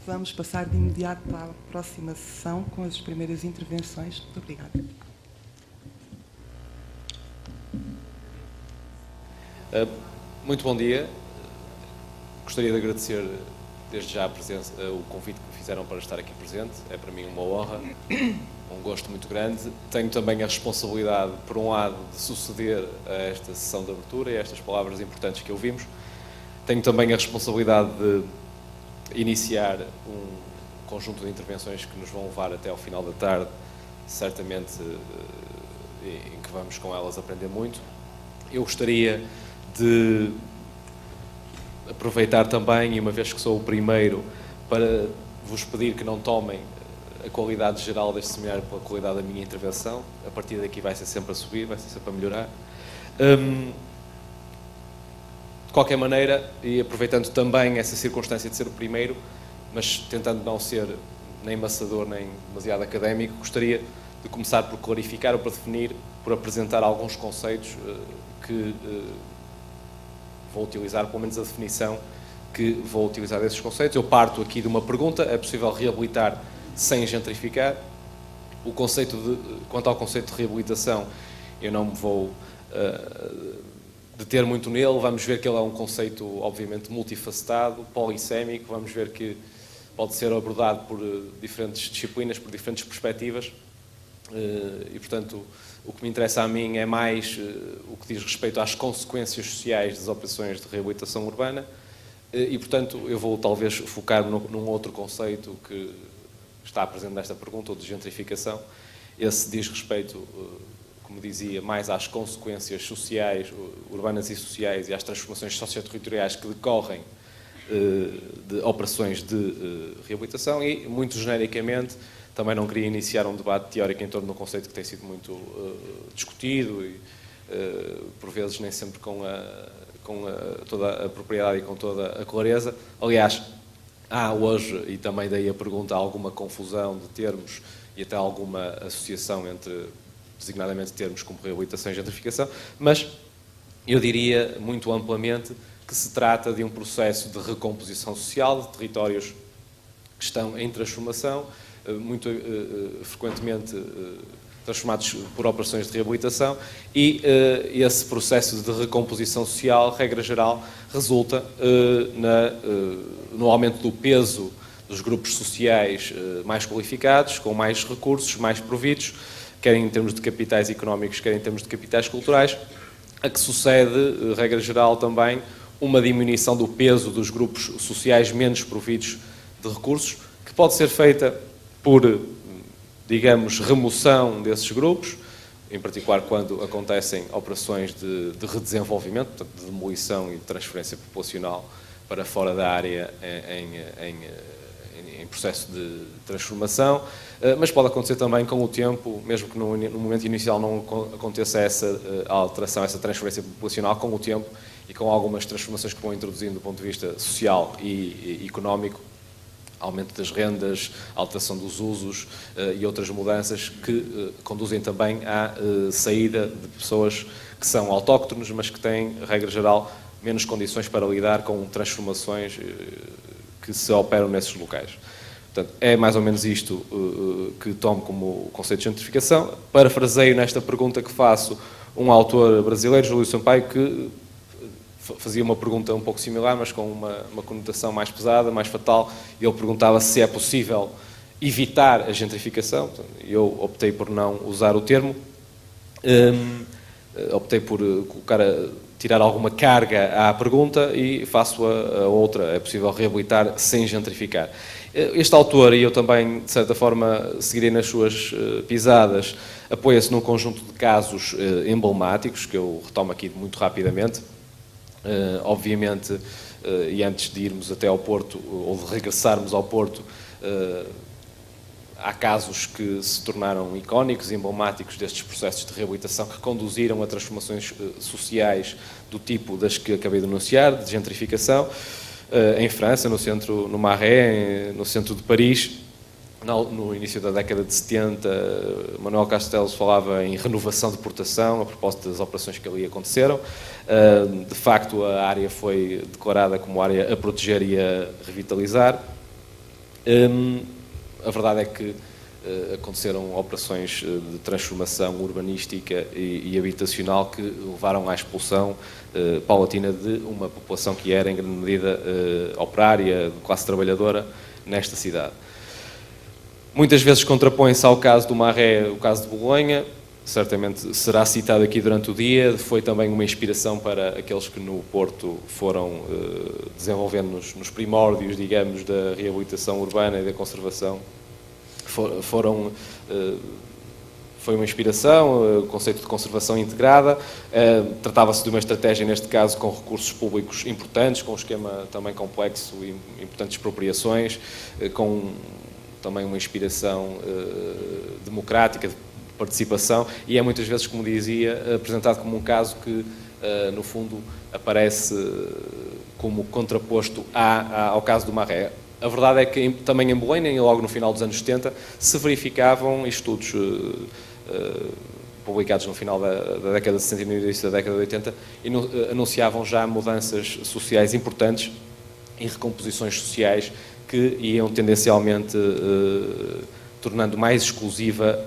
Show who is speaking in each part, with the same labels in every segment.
Speaker 1: Vamos passar de imediato para a próxima sessão com as primeiras intervenções. Muito obrigada.
Speaker 2: Muito bom dia. Gostaria de agradecer desde já o convite que me fizeram para estar aqui presente. É para mim uma honra, um gosto muito grande. Tenho também a responsabilidade, por um lado, de suceder a esta sessão de abertura e a estas palavras importantes que ouvimos. Tenho também a responsabilidade de iniciar um conjunto de intervenções que nos vão levar até ao final da tarde, certamente em que vamos com elas aprender muito. Eu gostaria de aproveitar também, e uma vez que sou o primeiro, para vos pedir que não tomem a qualidade geral deste seminário pela qualidade da minha intervenção. A partir daqui vai ser sempre a subir, vai ser sempre a melhorar. De qualquer maneira, e aproveitando também essa circunstância de ser o primeiro, mas tentando não ser nem maçador nem demasiado académico, gostaria de começar por clarificar ou por definir, por apresentar alguns conceitos que vou utilizar, pelo menos a definição que vou utilizar desses conceitos. Eu parto aqui de uma pergunta: é possível reabilitar sem gentrificar? Quanto ao conceito de reabilitação, eu não me vou deter muito nele. Vamos ver que ele é um conceito, obviamente, multifacetado, polissémico. Vamos ver que pode ser abordado por diferentes disciplinas, por diferentes perspectivas. E, portanto, o que me interessa a mim é mais o que diz respeito às consequências sociais das operações de reabilitação urbana. E, portanto, eu vou talvez focar-me num outro conceito que está presente nesta pergunta, o de gentrificação. Esse diz respeito, como dizia, mais às consequências sociais, urbanas e sociais, e às transformações socioterritoriais que decorrem de operações de reabilitação. E, muito genericamente, também não queria iniciar um debate teórico em torno de um conceito que tem sido muito discutido e, por vezes, nem sempre com toda a propriedade e com toda a clareza. Aliás, há hoje, e também daí a pergunta, alguma confusão de termos e até alguma associação entre, designadamente, termos como reabilitação e gentrificação, mas eu diria, muito amplamente, que se trata de um processo de recomposição social de territórios que estão em transformação, muito frequentemente transformados por operações de reabilitação, e esse processo de recomposição social, regra geral, resulta no aumento do peso dos grupos sociais mais qualificados, com mais recursos, mais providos, quer em termos de capitais económicos, quer em termos de capitais culturais, a que sucede, regra geral, também uma diminuição do peso dos grupos sociais menos providos de recursos, que pode ser feita por, digamos, remoção desses grupos, em particular quando acontecem operações de redesenvolvimento, portanto, de demolição e de transferência populacional para fora da área em processo de transformação, mas pode acontecer também com o tempo, mesmo que no momento inicial não aconteça essa alteração, essa transferência populacional, com o tempo e com algumas transformações que vão introduzindo do ponto de vista social e económico, aumento das rendas, alteração dos usos e outras mudanças que conduzem também à saída de pessoas que são autóctones, mas que têm, regra geral, menos condições para lidar com transformações que se operam nesses locais. Portanto, é mais ou menos isto que tomo como conceito de gentrificação. Parafraseio nesta pergunta que faço um autor brasileiro, Júlio Sampaio, que fazia uma pergunta um pouco similar, mas com uma conotação mais pesada, mais fatal. Ele perguntava se é possível evitar a gentrificação. Eu optei por não usar o termo. Optei por tirar alguma carga à pergunta e faço a outra. É possível reabilitar sem gentrificar. Este autor, e eu também, de certa forma, seguirei nas suas pisadas, apoia-se num conjunto de casos emblemáticos, que eu retomo aqui muito rapidamente. Obviamente, e antes de irmos até ao Porto, ou de regressarmos ao Porto, há casos que se tornaram icónicos e emblemáticos destes processos de reabilitação que conduziram a transformações sociais do tipo das que acabei de anunciar, de gentrificação, em França, no Marais, no centro de Paris, no início da década de 70, Manuel Castelos falava em renovação de portação, a propósito das operações que ali aconteceram. De facto, a área foi declarada como área a proteger e a revitalizar. A verdade é que aconteceram operações de transformação urbanística e habitacional que levaram à expulsão paulatina de uma população que era, em grande medida, operária, de classe trabalhadora, nesta cidade. Muitas vezes contrapõe-se ao caso do Marré o caso de Bolonha, certamente será citado aqui durante o dia, foi também uma inspiração para aqueles que no Porto foram desenvolvendo nos primórdios, digamos, da reabilitação urbana e da conservação. Foi uma inspiração, o conceito de conservação integrada. Tratava-se de uma estratégia, neste caso, com recursos públicos importantes, com um esquema também complexo e importantes expropriações, com também uma inspiração democrática, de participação, e é muitas vezes, como dizia, apresentado como um caso que, no fundo, aparece como contraposto ao caso do Marré. A verdade é que também em Bolonha, e logo no final dos anos 70, se verificavam estudos publicados no final da década de 60 e no início da década de 80, e anunciavam já mudanças sociais importantes e recomposições sociais que iam tendencialmente tornando mais exclusiva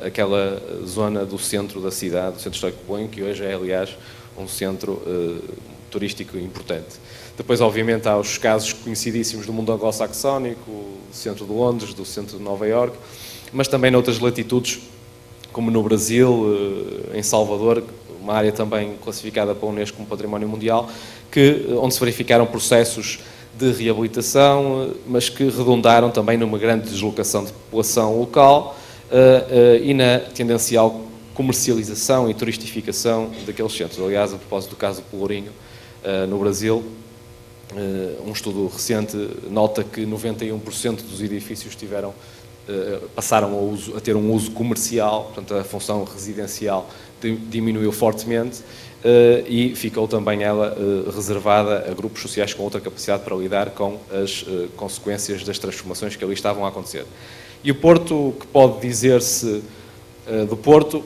Speaker 2: aquela zona do centro da cidade, do centro histórico de Bolonha, que hoje é, aliás, um centro turístico importante. Depois, obviamente, há os casos conhecidíssimos do mundo anglo-saxónico, do centro de Londres, do centro de Nova Iorque, mas também noutras latitudes, como no Brasil, em Salvador, uma área também classificada pela Unesco como Património Mundial, onde se verificaram processos de reabilitação, mas que redundaram também numa grande deslocação de população local e na tendencial comercialização e turistificação daqueles centros. Aliás, a propósito do caso do Pelourinho, no Brasil, um estudo recente nota que 91% dos edifícios passaram a ter um uso comercial, portanto a função residencial diminuiu fortemente e ficou também ela reservada a grupos sociais com outra capacidade para lidar com as consequências das transformações que ali estavam a acontecer. E o Porto, que pode dizer-se do Porto,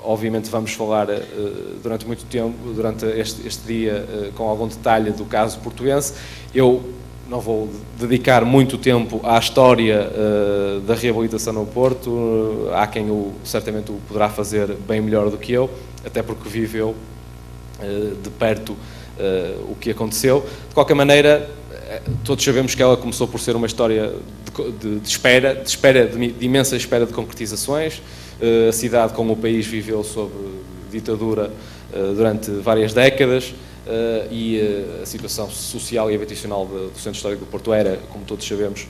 Speaker 2: obviamente vamos falar durante muito tempo, durante este dia, com algum detalhe do caso portuense. Eu não vou dedicar muito tempo à história da reabilitação no Porto, há quem certamente o poderá fazer bem melhor do que eu, até porque viveu de perto o que aconteceu. De qualquer maneira, todos sabemos que ela começou por ser uma história de imensa espera de concretizações. A cidade, como o país, viveu sob ditadura durante várias décadas e a situação social e habitacional do Centro Histórico do Porto era, como todos sabemos,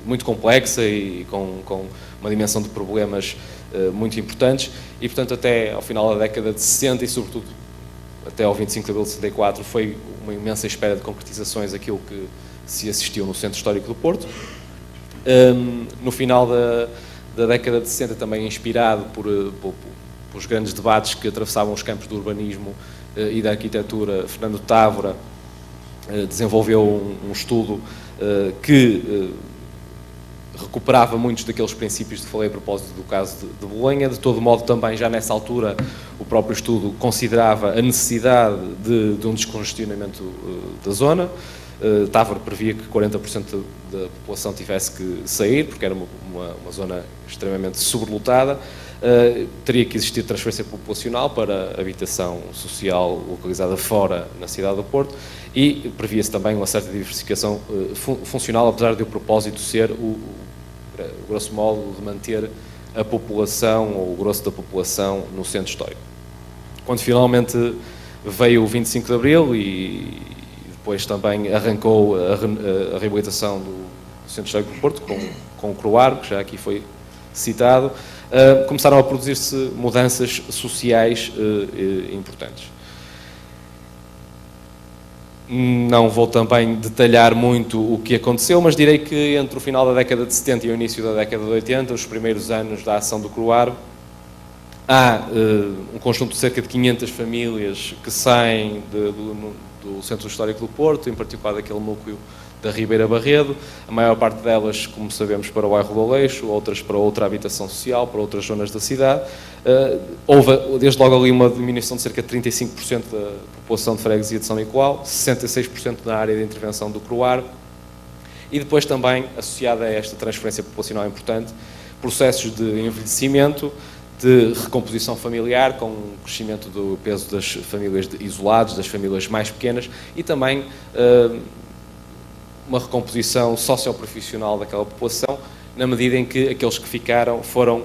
Speaker 2: muito complexa e com uma dimensão de problemas muito importantes e, portanto, até ao final da década de 60 e, sobretudo, até ao 25 de abril de 64, foi uma imensa espera de concretizações aquilo que se assistiu no Centro Histórico do Porto. No final da década de 60, também inspirado pelos grandes debates que atravessavam os campos do urbanismo e da arquitetura, Fernando Távora desenvolveu um estudo que recuperava muitos daqueles princípios que falei a propósito do caso de Bolonha. De todo modo, também já nessa altura, o próprio estudo considerava a necessidade de um descongestionamento da zona. Távora previa que 40% da população tivesse que sair, porque era uma zona extremamente sobrelotada. Teria que existir transferência populacional para habitação social localizada fora na cidade do Porto e previa-se também uma certa diversificação funcional, apesar de o propósito ser, grosso modo, de manter a população, ou o grosso da população, no centro histórico. Quando finalmente veio o 25 de Abril e depois também arrancou a reabilitação do Centro Histórico do Porto, com o Croar, que já aqui foi citado, começaram a produzir-se mudanças sociais importantes. Não vou também detalhar muito o que aconteceu, mas direi que entre o final da década de 70 e o início da década de 80, os primeiros anos da ação do Croar, há um conjunto de cerca de 500 famílias que saem do Centro Histórico do Porto, em particular daquele núcleo da Ribeira Barredo, a maior parte delas, como sabemos, para o bairro do Aleixo, outras para outra habitação social, para outras zonas da cidade. Houve, desde logo ali, uma diminuição de cerca de 35% da população de freguesia de São Nicolau, 66% na área de intervenção do Croar, e depois também, associada a esta transferência populacional importante, processos de envelhecimento, de recomposição familiar, com o crescimento do peso das famílias isoladas, das famílias mais pequenas, e também uma recomposição socioprofissional daquela população, na medida em que aqueles que ficaram foram,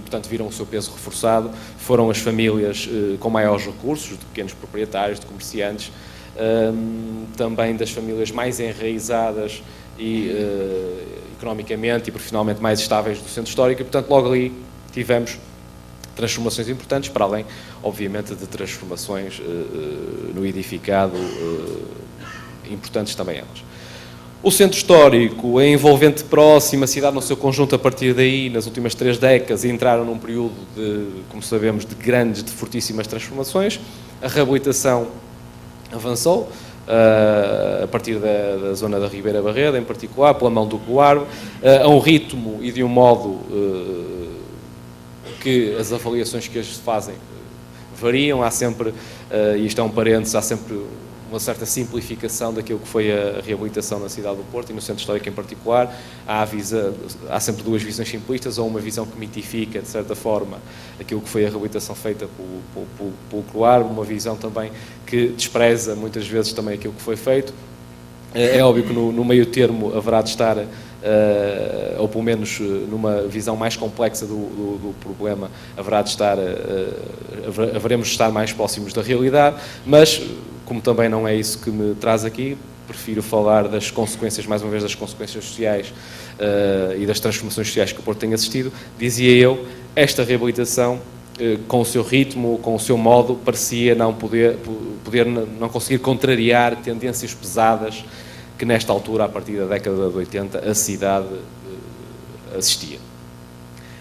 Speaker 2: portanto viram o seu peso reforçado, foram as famílias com maiores recursos, de pequenos proprietários, de comerciantes, também das famílias mais enraizadas e economicamente e profissionalmente mais estáveis do centro histórico, e portanto logo ali tivemos transformações importantes, para além, obviamente, de transformações no edificado, importantes também elas. O centro histórico, a envolvente próxima, a cidade no seu conjunto, a partir daí, nas últimas 3 décadas, entraram num período de, como sabemos, de grandes, de fortíssimas transformações. A reabilitação avançou, a partir da zona da Ribeira Barredo, em particular, pela mão do Coaro, a um ritmo e de um modo que as avaliações que as fazem variam. Há sempre, e isto é um parênteses, há sempre uma certa simplificação daquilo que foi a reabilitação na cidade do Porto e no centro histórico em particular. Há sempre 2 visões simplistas, ou uma visão que mitifica, de certa forma, aquilo que foi a reabilitação feita pelo Croar, uma visão também que despreza muitas vezes também aquilo que foi feito. É óbvio que no meio termo haverá de estar, ou pelo menos numa visão mais complexa do problema, haveremos de estar mais próximos da realidade, mas como também não é isso que me traz aqui, prefiro falar das consequências, mais uma vez, das consequências sociais e das transformações sociais que o Porto tem assistido. Dizia eu, esta reabilitação, com o seu ritmo, com o seu modo, parecia não não conseguir contrariar tendências pesadas que nesta altura, a partir da década de 80, a cidade assistia.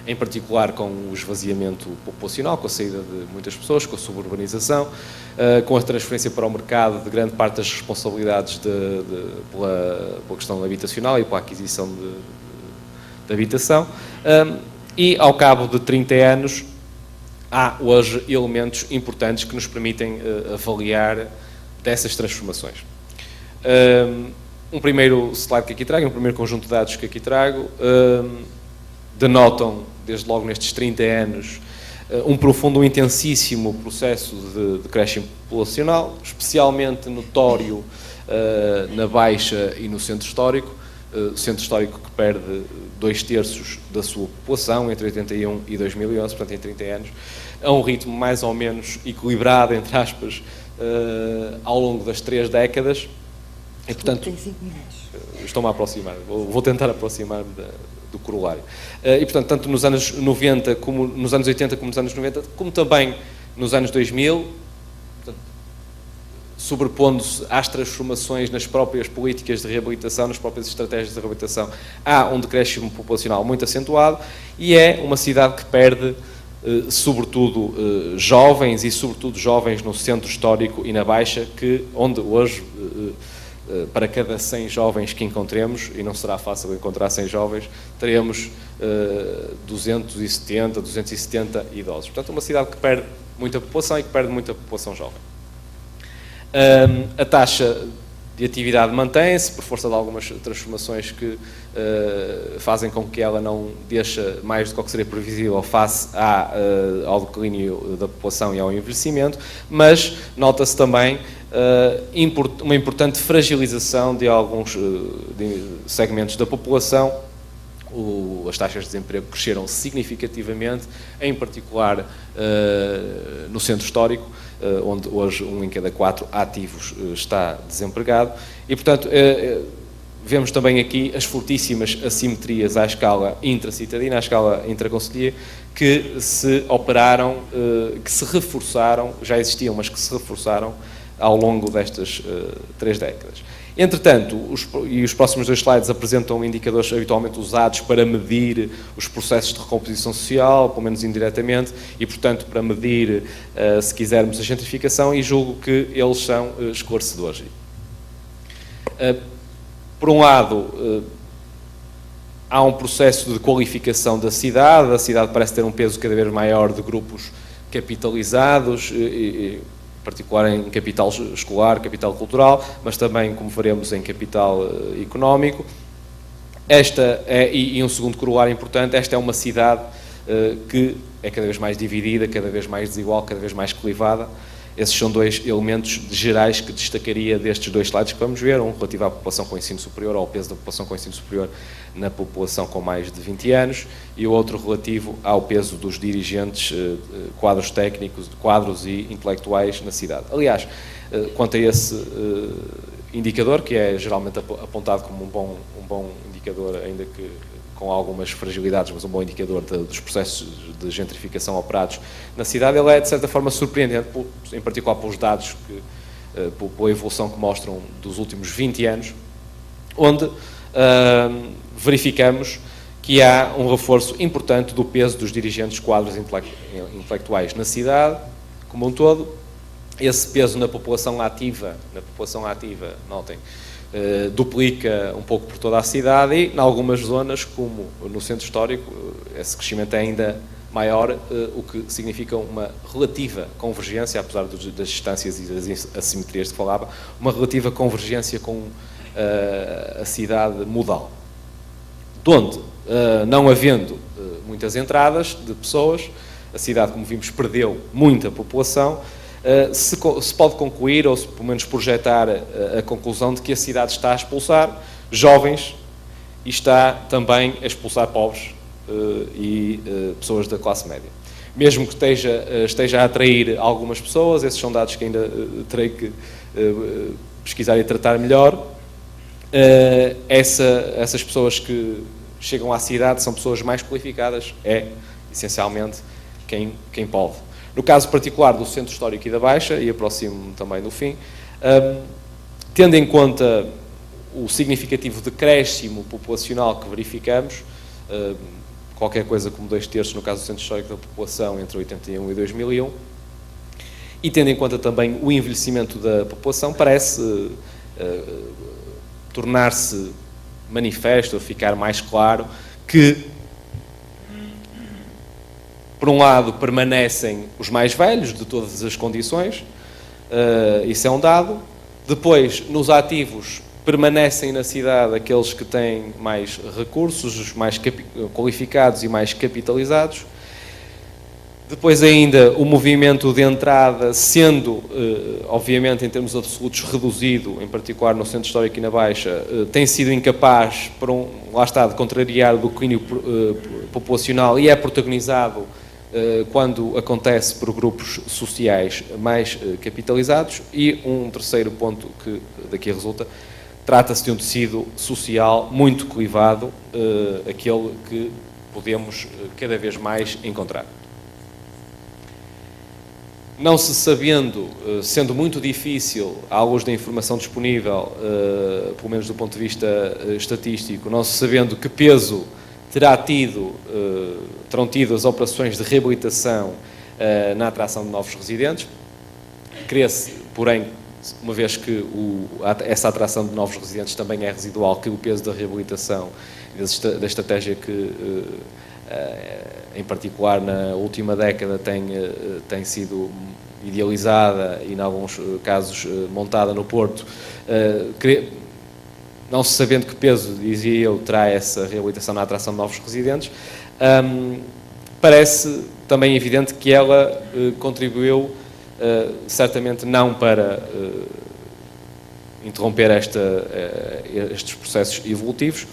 Speaker 2: Em particular com o esvaziamento populacional, com a saída de muitas pessoas, com a suburbanização, com a transferência para o mercado de grande parte das responsabilidades pela questão habitacional e pela aquisição de habitação. E, ao cabo de 30 anos, há hoje elementos importantes que nos permitem avaliar dessas transformações. Um primeiro slide que aqui trago, um primeiro conjunto de dados que aqui trago, denotam, desde logo nestes 30 anos, um profundo, um intensíssimo processo de decréscimo populacional, especialmente notório na Baixa e no centro histórico. O centro histórico que perde 2/3 da sua população entre 81 e 2011, portanto em 30 anos, a um ritmo mais ou menos equilibrado, entre aspas, ao longo das 3 décadas. E, portanto, estou-me a aproximar, vou tentar aproximar-me do corolário. E, portanto, tanto nos anos 90, como nos anos 80, como nos anos 90, como também nos anos 2000, sobrepondo-se às transformações nas próprias políticas de reabilitação, nas próprias estratégias de reabilitação, há um decréscimo populacional muito acentuado e é uma cidade que perde, sobretudo, jovens e sobretudo jovens no centro histórico e na Baixa, onde hoje, para cada 100 jovens que encontremos, e não será fácil encontrar 100 jovens, teremos 270 idosos. Portanto, uma cidade que perde muita população e que perde muita população jovem. A taxa de atividade mantém-se, por força de algumas transformações que fazem com que ela não deixe mais do que seria previsível face ao declínio da população e ao envelhecimento, mas nota-se também uma importante fragilização de alguns segmentos da população. As taxas de desemprego cresceram significativamente, em particular no centro histórico, onde hoje 1 em cada 4 ativos está desempregado. E, portanto, vemos também aqui as fortíssimas assimetrias à escala intracitadina, à escala intraconcelhia, que se operaram, que se reforçaram, já existiam, mas que se reforçaram ao longo destas 3 décadas. Entretanto, os próximos 2 slides apresentam indicadores habitualmente usados para medir os processos de recomposição social, pelo menos indiretamente, e, portanto, para medir, se quisermos, a gentrificação, e julgo que eles são esclarecedores. Por um lado, há um processo de qualificação da cidade, a cidade parece ter um peso cada vez maior de grupos capitalizados, em particular em capital escolar, capital cultural, mas também, como veremos, em capital económico. E um segundo corolário importante, esta é uma cidade que é cada vez mais dividida, cada vez mais desigual, cada vez mais clivada. Esses são dois elementos gerais que destacaria destes dois slides que vamos ver, um relativo à população com ensino superior, ao peso da população com ensino superior na população com mais de 20 anos, e o outro relativo ao peso dos dirigentes, quadros técnicos, quadros e intelectuais na cidade. Aliás, quanto a esse indicador, que é geralmente apontado como um bom indicador, ainda que com algumas fragilidades, mas um bom indicador dos processos de gentrificação operados na cidade, ele é, de certa forma, surpreendente, em particular pelos dados, pela evolução que mostram dos últimos 20 anos, onde verificamos que há um reforço importante do peso dos dirigentes quadros intelectuais na cidade, como um todo. Esse peso na população ativa, notem, duplica um pouco por toda a cidade e, em algumas zonas, como no centro histórico, esse crescimento é ainda maior, o que significa uma relativa convergência, apesar das distâncias e das assimetrias que falava, uma relativa convergência com a cidade modal. De onde, não havendo muitas entradas de pessoas, a cidade, como vimos, perdeu muita população. Se pode concluir, ou se pelo menos projetar a conclusão de que a cidade está a expulsar jovens e está também a expulsar pobres e pessoas da classe média. Mesmo que esteja a atrair algumas pessoas, esses são dados que ainda terei que pesquisar e tratar melhor, essas pessoas que chegam à cidade são pessoas mais qualificadas, essencialmente quem pode. No caso particular do Centro Histórico e da Baixa, e aproximo-me também do fim, tendo em conta o significativo decréscimo populacional que verificamos, qualquer coisa como 2/3 no caso do Centro Histórico da população entre 81 e 2001, e tendo em conta também o envelhecimento da população, parece tornar-se manifesto, ou ficar mais claro, que por um lado, permanecem os mais velhos de todas as condições, isso é um dado. Depois, nos ativos, permanecem na cidade aqueles que têm mais recursos, os mais qualificados e mais capitalizados. Depois ainda, o movimento de entrada, sendo, obviamente, em termos absolutos, reduzido, em particular no Centro Histórico e na Baixa, tem sido incapaz, lá está, de contrariar o declínio populacional e é protagonizado quando acontece por grupos sociais mais capitalizados. E um terceiro ponto que daqui resulta, trata-se de um tecido social muito clivado, aquele que podemos cada vez mais encontrar. Não se sabendo, sendo muito difícil, à luz da informação disponível, pelo menos do ponto de vista estatístico, não se sabendo que peso terão tido as operações de reabilitação na atração de novos residentes. Crê-se, porém, uma vez que essa atração de novos residentes também é residual, que o peso da reabilitação da estratégia que, em particular na última década, tem sido idealizada e, em alguns casos, montada no Porto, não se sabendo que peso, dizia eu, terá essa reabilitação na atração de novos residentes, parece também evidente que ela contribuiu, certamente não para interromper estes processos evolutivos,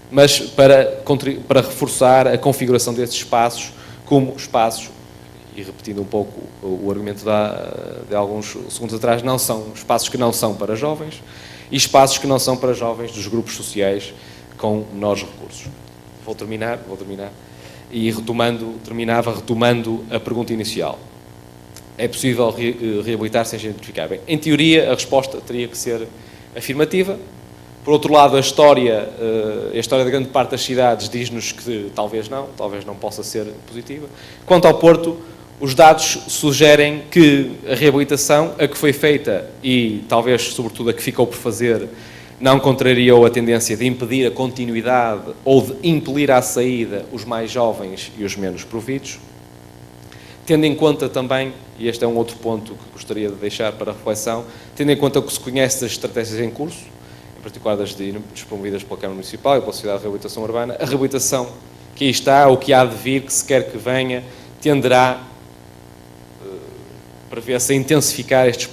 Speaker 2: mas para reforçar a configuração desses espaços como espaços, e repetindo um pouco o argumento de alguns segundos atrás, não são espaços que não são para jovens e espaços que não são para jovens dos grupos sociais com menores recursos. Vou terminar e terminava retomando a pergunta inicial. É possível reabilitar sem gentrificar? Bem, em teoria a resposta teria que ser afirmativa. Por outro lado, a história de grande parte das cidades diz-nos que talvez não possa ser positiva. Quanto ao Porto, Os dados sugerem que a reabilitação, a que foi feita e talvez, sobretudo, a que ficou por fazer, não contrariou a tendência de impedir a continuidade ou de impelir à saída os mais jovens e os menos providos. Tendo em conta também, e este é um outro ponto que gostaria de deixar para reflexão, tendo em conta o que se conhece das estratégias em curso, em particular das promovidas pela Câmara Municipal e pela Sociedade de Reabilitação Urbana, a reabilitação que aí está, ou que há de vir, que se quer que venha, tenderá, prevê-se, a intensificar estes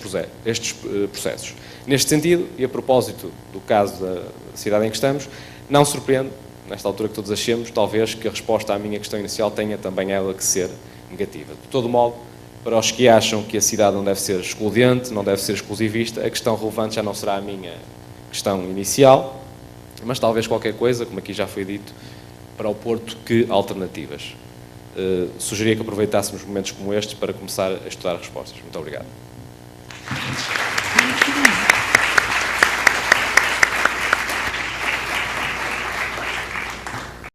Speaker 2: processos. Neste sentido, e a propósito do caso da cidade em que estamos, não surpreende, nesta altura que todos achemos, talvez que a resposta à minha questão inicial tenha também ela que ser negativa. De todo modo, para os que acham que a cidade não deve ser excludente, não deve ser exclusivista, a questão relevante já não será a minha questão inicial, mas talvez qualquer coisa, como aqui já foi dito, para o Porto, que alternativas. Sugeria que aproveitássemos momentos como este para começar a estudar respostas. Muito obrigado.